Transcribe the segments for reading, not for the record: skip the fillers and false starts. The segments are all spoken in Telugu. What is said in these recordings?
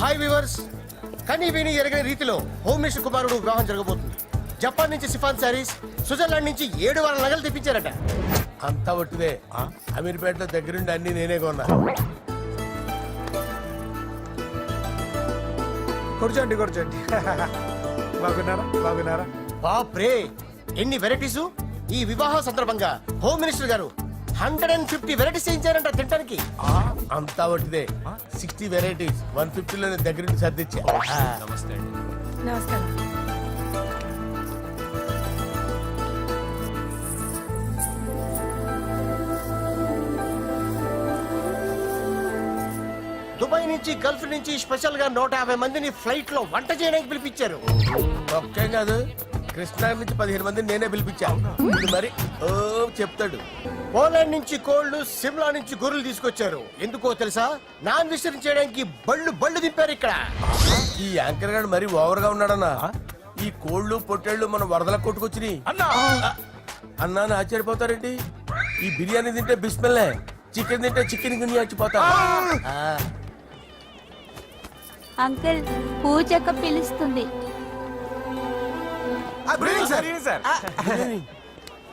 హాయ్ వ్యూవర్స్, కనీ విని ఎరగని రీతిలో హోమ్ మినిస్టర్ కుమారుడు వివాహం జరగబోతుంది. జపాన్ నుంచి సిఫాన్ శారీస్, స్విట్జర్లాండ్ నుంచి 7 వారాల నగలు తెప్పించారట. అంతా ఒట్టిదే. అమీర్పేటలో దగ్గరుండి అన్ని నేనే కొన్నా. కూర్చోండి కూర్చోండి. బాగున్నారా? బాప్రే, ఎన్ని వెరైటీస్! ఈ వివాహ సందర్భంగా హోమ్ మినిస్టర్ గారు 150 వెరైటీస్ చేయించారంట తినడానికి. అంతా ఒట్టిదే. 60 వెరైటీస్ 150లో నేను దగ్గరుండి సర్దిచ్చా. నమస్తే అండి. నమస్కారం. దుబాయ్ నుంచి గల్ఫ్ నుంచి స్పెషల్ గా 150 మందిని ఫ్లైట్ లో వంట చేయడానికి పిలిపించారు. ఒక్కేం కాదు, కృష్ణా నుంచి 15 మందిని నేనే పిలిపించా. ఇది మరి ఓ చెప్తాడు. పోలాండ్ నుంచి కోళ్లు, సిమ్లా నుంచి గొర్రెలు తీసుకొచ్చారు. ఎందుకో తెలుసా? నాన్ వెజిటేరియన్ చేయడానికి బళ్ళు దింపారు ఇక్కడ. ఈ యాంకర్ గారు మరి ఓవర్ గా ఉన్నాడన్నా. ఈ కోళ్లు పొట్టేళ్లు మన వరదల కొట్టుకొచ్చినాయి అన్నా అని ఆశ్చర్యపోతారేంటి? ఈ బిర్యానీ తింటే బిస్మిల్లే, చికెన్ తింటే చికెన్ గుని వచ్చిపోతా. అంకుల్ పూజక్క పిలుస్తుంది.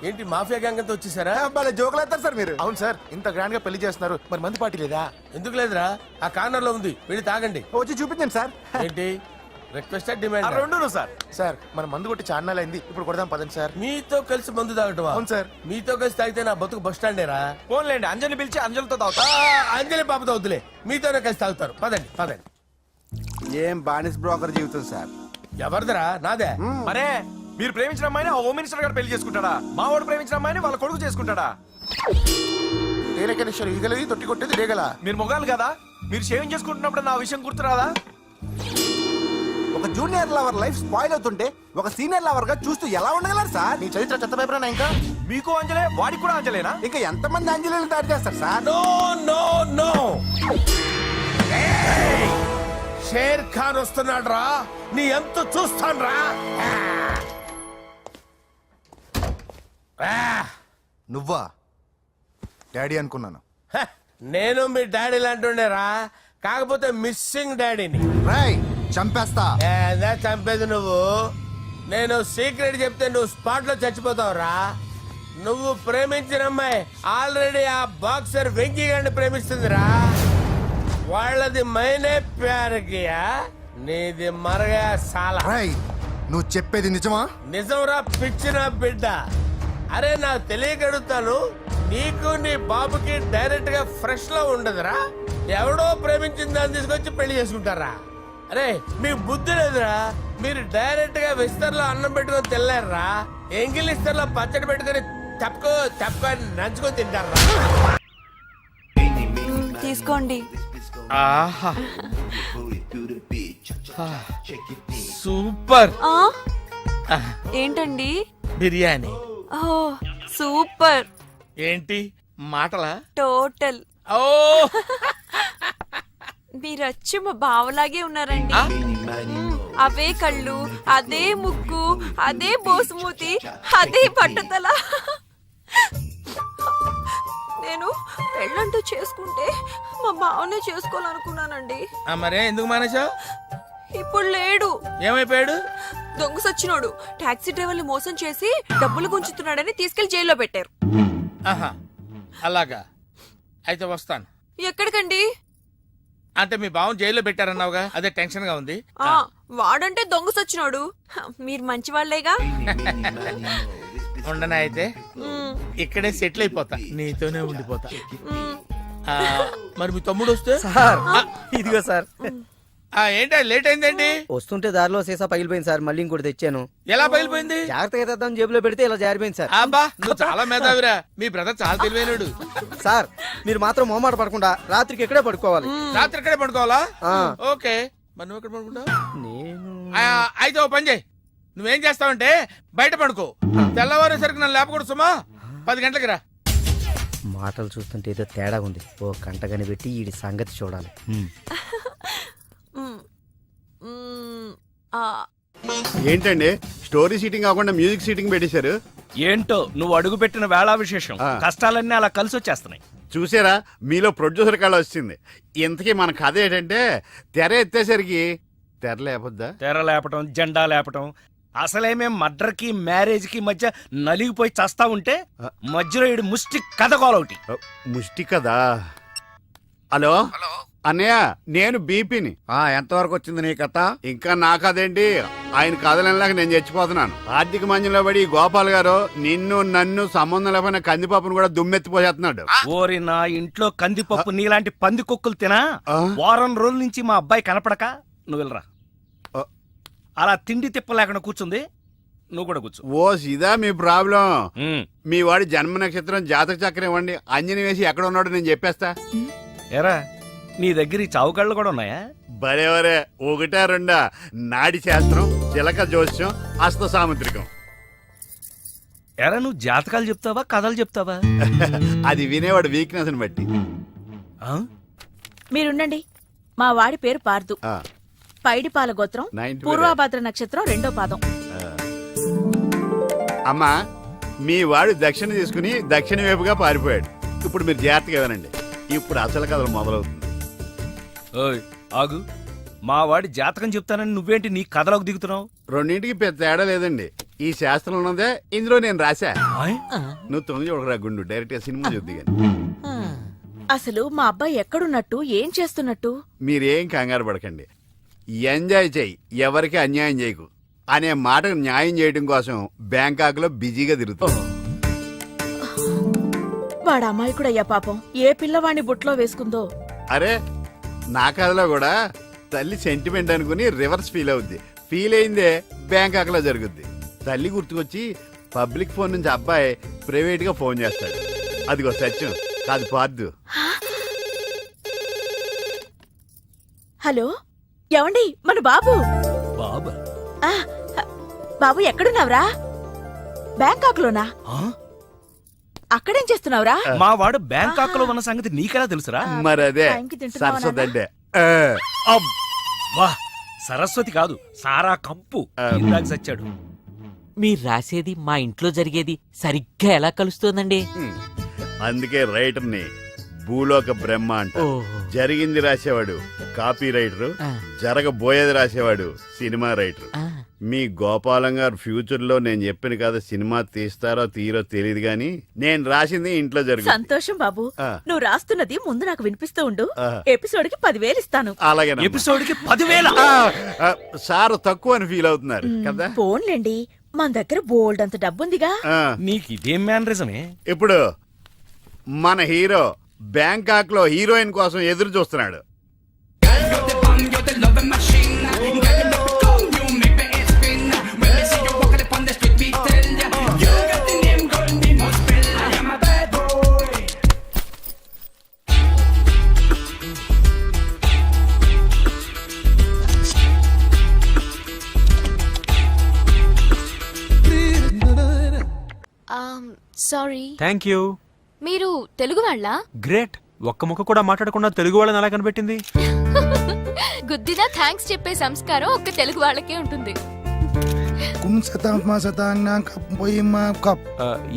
ఏంటి మాఫియా గ్యాంగ్ అంతా వచ్చేసారా? జోకులు వేస్తారు సార్ మీరు. అవును సార్, ఇంత గ్రాండ్ గా పెళ్లి చేస్తున్నారు, మరి మందు పార్టీ లేదా? ఎందుకు లేదురా, ఆ కార్నర్ లో ఉంది, వెళ్ళి తాగండి. వచ్చి చూపించండి సార్. ఏంటి రిక్వెస్ట్ డిమాండ్? రెండు సార్. సార్ మన మందు కొట్టి చాన్నాలు అయింది, ఇప్పుడు కొడదాం పదండి సార్. మీతో కలిసి మందు తాగటమా? అవును సార్. మీతో కలిసి తాగితే నా బతుకు బస్ స్టాండేరా? ఫోన్లేండి, అంజలి పిలిచి అంజలితో తాగుతా. అంజలి పాపతో వద్దులే, మీతోనే కలిసి తాగుతారు. పదండి పదండి. ఏం బానిస్ బ్రోకర్ జీవితం సార్. ఎవరిదరా? నాదే. మరే మీరు ప్రేమించిన అమ్మాయిని హోమ్ మినిస్టర్ గారు పెళ్లి చేసుకుంటాడా? మా వాడు ప్రేమించిన అమ్మాయిని వాళ్ళ కొడుకు చేసుకుంటాడా? తేనెకనేశ్వరం ఈగలది తొట్టి కొట్టేది రేగల. మీరు మొగాలు కదా, మీరు షేవింగ్ చేసుకుంటున్నప్పుడు నా విషయం గుర్తురాదా? ఒక జూనియర్ లవర్ లైఫ్ స్పాయిల్ అవుతుంటే ఒక సీనియర్ లవర్ గా చూస్తూ ఎలా ఉండగలరు సార్? నీ చరిత్ర చెత్త పేపరేనా ఇంకా? మీకు అంజలే, వాడికి కూడా అంజలేనా? ఇంకా ఎంతమంది అంజలిని దాడి చేస్తారు sir? No no no, Sher Khan వస్తున్నాడు రా, నీ ఎంత చూస్తాను రా. నువ్వా? డాడీ అనుకున్నాను. నేను మీ డాడీ లాంటి రా, కాకపోతే మిస్సింగ్ డాడీని. రాయ్ చంపేస్తా. ఏదా చంపేది నువ్వు? నేను సీక్రెట్ చెప్తే నువ్వు స్పాట్ లో చచ్చిపోతావురా. నువ్వు ప్రేమించిన అమ్మాయి ఆల్రెడీ ఆ బాక్సర్ వెంకీ గారిని ప్రేమిస్తుందిరా. వాళ్ళది మైనే ప్యార్ కియా, నీది మరగా సాలా. రాయ్ నువ్వు చెప్పేది నిజమా? నిజంరా పిచ్చిన బిడ్డ. అరే నాకు తెలియగడుగుతాను, నీకు నీ బాబుకి డైరెక్ట్ గా ఫ్రెష్ లో ఉండదురా. ఎవడో ప్రేమించిన దాన్ని తీసుకొచ్చి పెళ్లి చేసుకుంటారా? అరే మీకు బుద్ధి లేదురా. మీరు డైరెక్ట్ గా విస్తర్లో అన్నం పెట్టుకొని తెల్లారా, ఎంగిల్ ఇస్తర్లో పచ్చడి పెట్టుకొని తప్పుకో నంచుకొని తింటారా. తీసుకోండి. ఆహా సూపర్. ఏంటండి? బిర్యానీ. ఓ సూపర్. ఏంటి మాటలా? టోటల్. ఓ మీరచ్చి మా బావలాగే ఉన్నారండి. అవే కళ్ళు, అదే ముక్కు, అదే బోసుమూతి, అదే పట్టుదల. నేను పెళ్ళంటూ చేసుకుంటే మా బావనే చేసుకోవాలనుకున్నానండి. మరే ఎందుకు మానేశావు? ఇప్పుడు లేడు. ఏమైపోయాడు? దొంగ సచ్చినోడు టాక్సీ డ్రైవర్ని మోసం చేసి డబ్బులు గుంచుతున్నాడని తీసుకెళ్లి జైల్లో పెట్టారు. ఆహా అలాగా, అయితే వస్తాను. ఎక్కడికండి? అంటే మీ బావని జైల్లో పెట్టారన్నావుగా, అదే టెన్షన్ గా ఉంది. వాడంటే దొంగ సచ్చినోడు, మీరు మంచి వాళ్ళేగా. ఉండనా అయితే ఇక్కడే సెటిల్ అయిపోతా, నీతోనే ఉండిపోతా. మరి మీ తమ్ముడు వస్తే? సార్ ఇదిగో సార్. ఏంటి లేట్ అయిందండి? వస్తుంటే దారిలో సీసా పగిలిపోయింది సార్, మళ్ళీ ఇంకోటి తెచ్చాను. ఎలా పగిలిపోయింది? జాగ్రత్తగా తెద్దాం జేబులో పెడితే ఇలా జారిపోయింది సార్. అబ్బా నువ్వు చాలా మేధావిరా, మీ బ్రదర్ చాలా తెలివైనడు. సార్ మీరు మాత్రం మొహమాట పడకుండా రాత్రికి ఎక్కడే పడుకోవాలి. రాత్రి ఇక్కడే పడుకోవాలా? ఆ. ఓకే, మరి నువ్వు ఎక్కడ పడుకుంటావు? నేను అయితే ఓ పని చేయి, నువ్వేం చేస్తావంటే బయట పడుకో, తెల్లవారేసరికి నన్ను లేపకూడదు సుమా. 10 గంటలకి రా. మాటలు చూస్తుంటే ఏదో తేడా ఉంది. ఓ గంట కనిపెట్టి ఈ సంగతి చూడాలి. ఏంటండి స్టోరీ సీటింగ్ కాకుండా మ్యూజిక్ సీటింగ్ పెట్టేశారు? ఏంటో నువ్వు అడుగు పెట్టిన వేళా విశేషం, కష్టాలన్నీ అలా కలిసి వచ్చేస్తున్నాయి. చూసారా మీలో ప్రొడ్యూసర్ కళ వచ్చింది. ఇంతకీ మన కథ ఏంటంటే తెర ఎత్తేసరికి తెర లేపొద్దా? తెర లేపటం, జెండా లేపటం, అసలే మేము మర్డర్కి మ్యారేజ్కి మధ్య నలిగిపోయి చస్తా ఉంటే మధ్యలో ఈడు ముష్టి కథ గోలొకటి. ముష్టి కదా. హలో అన్నయ్య, నేను బీపీని. ఎంతవరకు వచ్చింది నీ కథ? ఇంకా నా కథేంటి, ఆయన కథలలాగా నేను చచ్చిపోతున్నాను. ఆర్థిక మంజంలో పడి ఈ గోపాల్ గారు నిన్ను నన్ను సంబంధం లేకపోయినా కందిపప్పును కూడా దుమ్మెత్తిపోసేస్తున్నాడు. ఓరి నా ఇంట్లో కందిపప్పు నీలాంటి పంది కుక్కలు తినా వారం రోజుల నుంచి మా అబ్బాయి కనపడక నువ్వు వెళ్ళరా. అలా తిండి తిప్ప లేకుండా కూర్చుంది, నువ్వు కూడా కూర్చో. ఓ ఇదా మీ ప్రాబ్లం? ఉమ్. మీ వాడి జన్మ నక్షత్రం జాతక చక్రం ఇవ్వండి, అంజని వేసి ఎక్కడ ఉన్నాడో నేను చెప్పేస్తా. ఎరా నీ దగ్గర ఈ చావుకాళ్ళు కూడా ఉన్నాయా? భలేవరే, ఒకటా రెండా? నాడి శాస్త్రం, చిలక జోస్యం, హస్త సాముద్రికం. ఎరా నువ్వు జాతకాలు చెప్తావా కథలు చెప్తావా? అది వినేవాడు వీక్నెస్ ని బట్టి. ఆ? మీరుండండి. మా వాడి పేరు పార్దు, ఆ, పైడిపాల గోత్రం, 90 పూర్వభద్ర నక్షత్రం 2వ పాదం. అమ్మా, మీ వాడు దక్షిణ తీసుకుని దక్షిణ వైపుగా పారిపోయాడు. ఇప్పుడు మీరు జాగ్రత్తగా వినండి, ఇప్పుడు అసలు కథలు మొదలవుతుంది. ఓయ్ ఆగు, మా వాడి జాతకం చెప్తానని నువ్వేంటి నీ కథలోకి దిగుతున్నావు? రెండింటికి పెద్ద తేడా లేదండి. ఈ శాస్త్రం ఉన్నదే ఇందులో నేను రాశా. ఆయ్? నువ్వు తొంగి చూడరా గుండు, డైరెక్ట్ గా సినిమా చూద్ది కానీ. అసలు మా అబ్బాయి ఎక్కడున్నట్టు, ఏం చేస్తున్నట్టు? మీరేం కంగారు పడకండి. ఎంజాయ్ చెయ్యి, ఎవరికి అన్యాయం చేయకు అనే మాటకు న్యాయం చేయడం కోసం బ్యాంకాక్ లో బిజీగా తిరుగుతాం. వాడు అమాయకుడయ్యా పాపం, ఏ పిల్లవాణ్ణి బుట్లో వేసుకుందో. అరే, నా కథలో కూడా తల్లి సెంటిమెంట్ అనుకుని రివర్స్ ఫీల్ అవుద్ది. ఫీల్ అయిందే బ్యాంకాక్ లో జరుగుద్ది. తల్లి గుర్తుకొచ్చి పబ్లిక్ ఫోన్ నుంచి అబ్బాయి ప్రైవేట్ గా ఫోన్ చేస్తాడు. అదిగో సత్యం కాదు పార్దు. హలో, ఏమండి, మన బాబు. బాబా? ఆ, బాబు ఎక్కడున్నావురా? బ్యాంకాక్ లోనా? ఆ? అక్కడేం చేస్తున్నావురా? మా వాడు బ్యాంకాక్ లో ఉన్న సంగతి నీకెలా తెలుసురా? మరి అదే టైంకి తింటున్నావా సరస్వతంటే. వా, సరస్వతి కాదు, సారా కంపు. ఇందాక చచ్చాడు. మీరు రాసేది మా ఇంట్లో జరిగేది సరిగ్గా ఎలా కలుస్తోందండి? అందుకే రైటర్ని భూలోక బ్రహ్మ అంట. జరిగింది రాసేవాడు కాపీ రైటర్, జరగబోయేది రాసేవాడు సినిమా రైటర్. మీ గోపాలం గారు ఫ్యూచర్ లో నేను చెప్పిన కదా సినిమా తీస్తారో తీరో తెలియదు గాని నేను రాసింది ఇంట్లో జరుగుతుంది. సంతోషం బాబు, నువ్వు రాస్తున్నది ముందు నాకు వినిపిస్తూ ఉండు. ఎపిసోడ్ కి 10,000 ఇస్తాను. అలాగే ఎపిసోడ్ కి 10,000? సార్ తక్కువ అని ఫీల్ అవుతున్నారు కదా. ఫోన్లేండి, మన దగ్గర బోల్డ్ అంత డబ్బుందిగా. నీకు ఇదేం మేనరిజమే? ఇప్పుడు మన హీరో బ్యాంకాక్ లో హీరోయిన్ కోసం ఎదురు చూస్తున్నాడు. సారీ. Thank you. మీరు తెలుగు వాళ్ళ? గ్రేట్. ఒక్క ముక్క కూడా మాట్లాడకుండా తెలుగు వాళ్ళని ఎలా కనిపెట్టింది? గుద్దిదా థ్యాంక్స్ చెప్పే సంస్కారం ఒక్క తెలుగు వాళ్ళకే ఉంటుంది.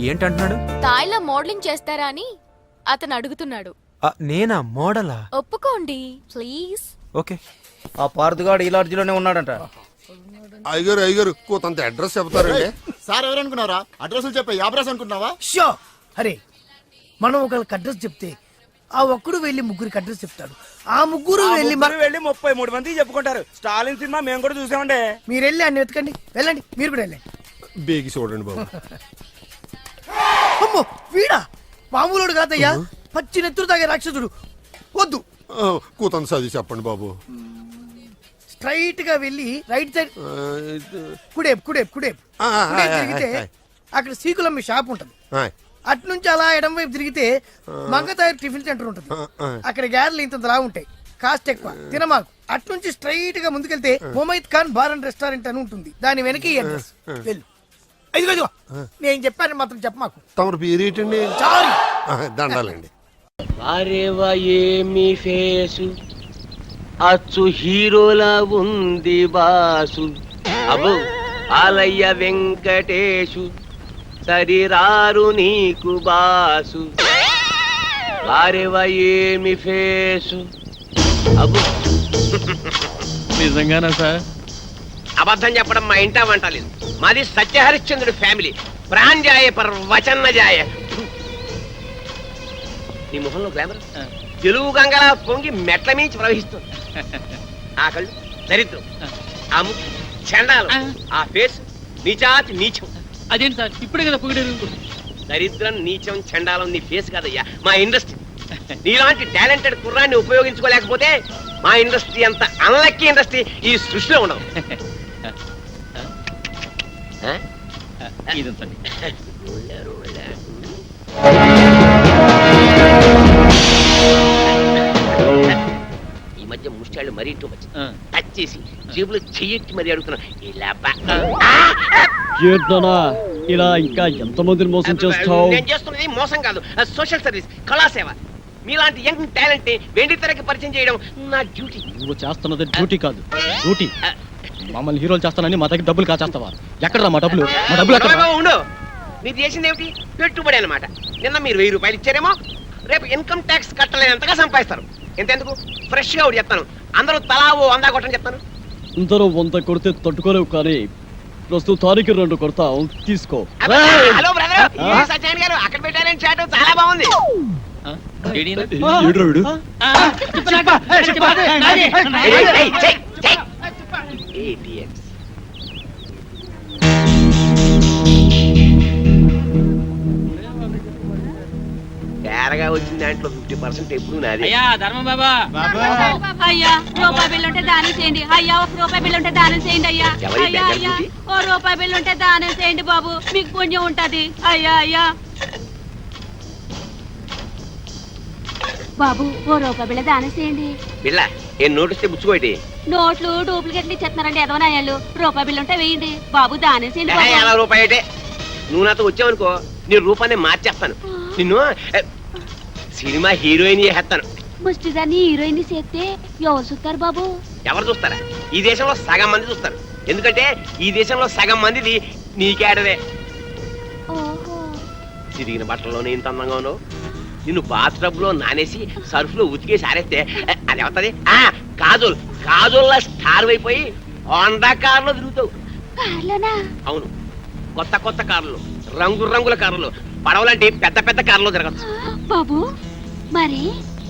ఏంటంటున్నాడు? తాయిలా మోడలింగ్ చేస్తారా అని అతను అడుగుతున్నాడు. నేనా మోడలా? ఒప్పుకోండి ప్లీజ్. ఓకే. ఆ పార్దుగాడు ఈ లాడ్జిలోనే ఉన్నాడంట. అయ్యగారు కొంత అడ్రస్ చెప్తారండి. సార్ ఎవరనుకున్నారా? అడ్రస్ చెప్పే యాబ్రాస్ అనుకున్నావా? షో, అరే మనం ఒకరికి అడ్రస్ చెప్తే ఆ ఒక్కడు వెళ్ళి ముగ్గురికి అడ్రస్ చెప్తాడు. ఆ ముగ్గురు వెళ్ళి 33 మందికి చెప్పుకుంటారు. స్టాలిన్ సినిమా మేము కూడా చూసామండి. మీరు వెళ్ళి అన్ని వెతకండి, వెళ్ళండి, మీరు కూడా వెళ్ళండి. బేగి చూడండి బాబు. అమ్మో, వీడా మామూలుడు కాదయ్యా, పచ్చి నెత్తురు తాగే రాక్షసుడు. వద్దు, కూతంత చదివి చెప్పండి బాబు. స్ట్రైట్ గా వెళ్ళి రైట్ సైడ్ కుడేపు కుడేపు కుడేపు కుడేపు తిరిగితే అక్కడ సీకులమ్మి షాప్ ఉంటది. అటు నుంచి అలా ఎడం వైపు తిరిగితే మంగతాయి టిఫిన్ సెంటర్ ఉంటుంది. అక్కడ గ్యారెలు ఇంత లా ఉంటాయి, కాస్ట్ ఎక్కువ, తినమాకు. అటు నుంచి స్ట్రైట్ గా ముందుకెళ్తే Mumaith Khan bar and restaurant అని ఉంటుంది. దాని వెనక ఈ అడ్రస్. వెళ్ళు. ఇదిగో నేను చెప్పాను మాత్రం చెప్పమాకు. తమరు పేరేటండి? చాలు, దండాలండి. ఏమి ఫేసు అచ్చు హీరోలా ఉంది బాసు. అబ్బో ఆలయ్య వెంకటేశు సరిరారు నీకు బాసు. ఆరేవా ఏమి ఫేసు నిజంగానా సార్? అబద్ధం చెప్పడం మా ఇంటా వంటలేదు. మాది సత్యహరిశ్చంద్రుడి ఫ్యామిలీ. ప్రాణ్జాయ పర్ వచన్న జాయ. నీ మొహంలో గ్లామర్ తెలుగు గంగలా పొంగి మెట్ల మించి ప్రవహిస్తుంది. ఆ కళ్ళు దరిద్రం, ఆ ముక్కు చండాలం, ఆ ఫేస్ నీచాతి నీచం. అదేంటి సార్ ఇప్పుడే కదా పొగిడారు? దరిద్రం, నీచం, చండాలం నీ ఫేస్ కాదయ్యా, మా ఇండస్ట్రీ. నీలాంటి టాలెంటెడ్ కుర్రాన్ని ఉపయోగించుకోలేకపోతే మా ఇండస్ట్రీ అంత అన్లక్కీ ఇండస్ట్రీ ఈ సృష్టిలో ఉండవు. ఈ మధ్య ముష్టాళ్ళు మరీ టూ మచ్. టచ్ చేసి జేబులో చెయ్యెట్టి మరీ అడుగుతున్నాం. ఇలా ఇంకా ఎంతమందిని మోసం చేస్తావు? నేను చేస్తున్నది మోసం కాదు, సోషల్ సర్వీస్, కళాసేవ. మీలాంటి యంగ్ టాలెంట్ ని వెండి తెరకి పరిచయం చేయడం నా డ్యూటీ. నువ్వు చేస్తున్నది డ్యూటీ కాదు, డ్యూటీ. మమ్మల్ని హీరోలు చేస్తానని మా దగ్గర డబ్బులు కాచేస్తావా? ఎక్కడ మా డబ్బులు? మా డబ్బులు ఎక్కడ? ఉండు, మీరు చేసింది ఏమిటి? పెట్టుబడి అన్నమాట. నిన్న మీరు 1000 రూపాయలు ఇచ్చారేమో, రేపు ఇన్కమ్ ట్యాక్స్ కట్టలేనంతగా సంపాదిస్తారు. ఎంతెందుకు ఫ్రెష్ గా ఒకటి చెప్తాను, అందరూ తలా ఓ 100 కొట్టని చెప్తాను. అందరూ 100 కొడితే తట్టుకోలేవు, కానీ ప్రస్తుతానికి 2 కొడతాం, తీసుకో. హలో బ్రదర్, సత్యనారాయణ గారు అక్కడ పెట్టారని చాటు చాలా బాగుంది. తేరగా వచ్చిన దాంట్లో 50% ఎప్పుడు నాది. అయ్యా ధర్మం బాబా, అయ్యా రూపాయి బిల్లు ఉంటే దానం చేయండి. అయ్యా 1 రూపాయి బిల్లు ఉంటే దానం చేయండి. అయ్యా అయ్యా అయ్యా 1 రూపాయి బిల్లు ఉంటే దానం చేయండి బాబు, మీకు పుణ్యం ఉంటది. అయ్యా అయ్యా బాబు 1 రూపాయి బిళ్ళ దానం చేయండి. బిళ్ళ ఏం నోటిస్తే బుచ్చుకోటి? నోట్లు డూప్లికేట్లు ఇచ్చేస్తున్నారండి ఎదవనాయాలు. రూపాయి బిల్లు ఉంటే వేయండి బాబు, దానం చేయండి బాబు. 50 రూపాయి అంటే నువ్వు నాతో వచ్చావనుకో, నీ రూపాన్ని మార్చేస్తాను. నిన్ను సినిమా హీరోయిన్ చేస్తాను. ముష్టిదాన్ని హీరోయిన్ చేస్తే ఎవరు చూస్తారు బాబు? ఎవరు చూస్తారా? ఈ దేశంలో సగం మంది చూస్తారు. ఎందుకంటే ఈ దేశంలో సగం మందిది నీకేడవే. తిరిగిన బట్టల్లోనే ఇంత అందంగా ఉన్నావు. నిన్ను బాత్ టబ్ లో నానేసి సర్ఫ్ లో ఉతికేసి ఆరేస్తే అది అవుతుంది. కాజోల్ కాజోల్లా స్టార్ అయిపోయి హోండా కార్లో తిరుగుతావు. అవును, కొత్త కొత్త కార్లు, రంగు రంగుల కార్లు, పడవలంటే పెద్ద పెద్ద కార్లో జరగచ్చు. బాబు మరి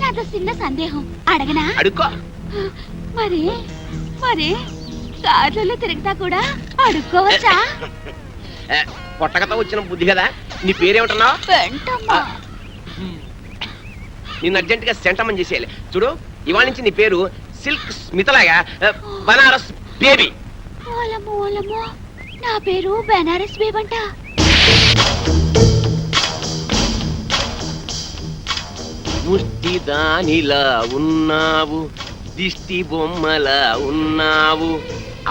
నాతో చిన్న సందేహం అడగనా? అడుక్కో. మరి మరి కార్లలో తిరుగుతా కూడా అడుక్కోవచ్చా? పొట్టకతో వచ్చిన బుద్ధి కదా. నీ పేరేమంటున్నావు? నిన్ను అర్జెంట్ గా సెంటమని చేసేయాలి. చూడు, ఇవాళ నుంచి నీ పేరు సిల్క్ స్మితలాగా బనారస్ బేబీ. నా పేరు బనారస్ బేబంట. ముష్టి దానిలా ఉన్నావు, దిష్టి బొమ్మలా ఉన్నావు,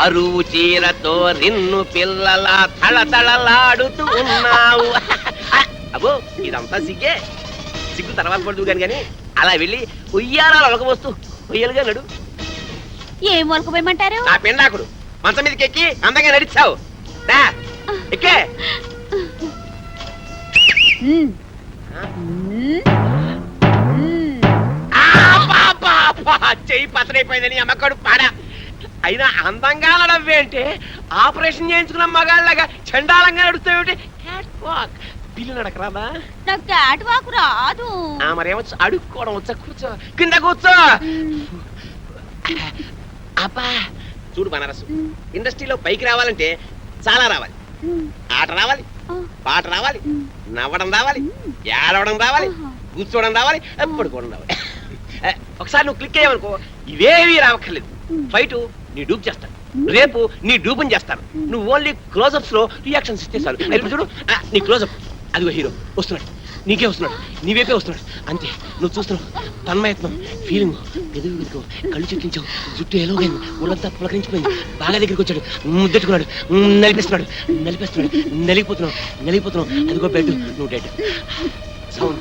అరువు చీరతో నిన్ను పిల్లలా తళతళలాడుతూ ఉన్నావు. అబ్బో ఇదంతా సిగ్గే. సిగ్గు తర్వాత పడుతూ కానీ అలా వెళ్ళి ఉయ్యారాలు ఒలకబోస్తూ ఉయ్యలుగా నడు. ఏం ఒలకపోయమంటారు? ఆ పెండాకుడు మంచం మీదకి ఎక్కి అందంగా నడిచావు. ఎక్కే చెయ్యి పతనైపోయిందని అమ్మకడు పాడా. అయినా అందంగా నడవ్వేంటే ఆపరేషన్ చేయించుకున్న మగాళ్ళగా చండాలంగా నడుస్తావేంటి? పిల్లి నడకరాదా? నాకు క్యాట్ వాక్ రాదు. మరేమొచ్చు? అడుక్కోవడం వచ్చా? కూర్చో, కింద కూర్చో. అబ్బా చూడు బనారసు, ఇండస్ట్రీలో పైకి రావాలంటే చాలా రావాలి. ఆట రావాలి, పాట రావాలి, నవ్వడం రావాలి, ఏడవడం రావాలి, కూర్చోవడం రావాలి, పడుకోవడం రావాలి. ఒకసారి నువ్వు క్లిక్ అయ్యావనుకో ఇవేవి రావక్కర్లేదు. ఫైట్ నీ డూప్ చేస్తాను, రేపు నీ డూపుని చేస్తాను. నువ్వు ఓన్లీ క్లోజప్స్ లో రియాక్షన్స్ ఇస్తే చాలు. ఇప్పుడు చూడు, నీ క్లోజప్ అదిగో హీరో వస్తున్నాడు, నీకే వస్తున్నాడు, నీవేపే వస్తున్నాడు. అంతే, నువ్వు చూస్తున్నావు. తన్మయత్నం, ఫీలింగ్, ఎదుగు వెతుకు, కళ్ళు చెట్టించావు, జుట్టు ఎలాగైంది, ఒళ్ళంతా పులకరించిపోయింది. బాగా దగ్గరికి వచ్చాడు, ముద్దెట్టుకున్నాడు, నలిపేస్తున్నాడు, నలిపేస్తున్నాడు, నలిగిపోతున్నావు, నలిగిపోతున్నావు. అదిగో బెడ్, నువ్వు డెడ్. సౌండ్